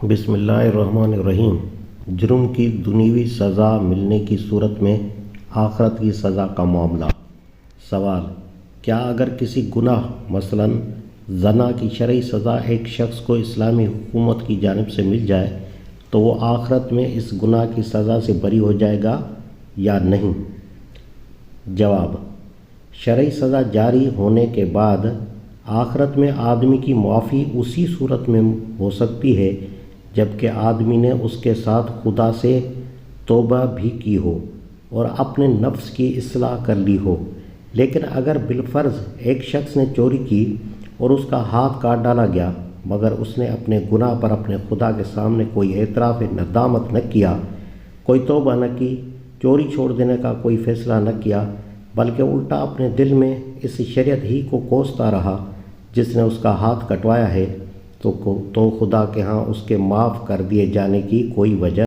بسم اللہ الرحمن الرحیم۔ جرم کی دنیوی سزا ملنے کی صورت میں آخرت کی سزا کا معاملہ۔ سوال: کیا اگر کسی گناہ مثلاً زنا کی شرعی سزا ایک شخص کو اسلامی حکومت کی جانب سے مل جائے تو وہ آخرت میں اس گناہ کی سزا سے بری ہو جائے گا یا نہیں؟ جواب: شرعی سزا جاری ہونے کے بعد آخرت میں آدمی کی معافی اسی صورت میں ہو سکتی ہے جبکہ آدمی نے اس کے ساتھ خدا سے توبہ بھی کی ہو اور اپنے نفس کی اصلاح کر لی ہو، لیکن اگر بالفرض ایک شخص نے چوری کی اور اس کا ہاتھ کاٹ ڈالا گیا مگر اس نے اپنے گناہ پر اپنے خدا کے سامنے کوئی اعتراف ندامت نہ کیا، کوئی توبہ نہ کی، چوری چھوڑ دینے کا کوئی فیصلہ نہ کیا، بلکہ الٹا اپنے دل میں اس شریعت ہی کو کوستا رہا جس نے اس کا ہاتھ کٹوایا ہے، تو خدا کے ہاں اس کے معاف کر دیے جانے کی کوئی وجہ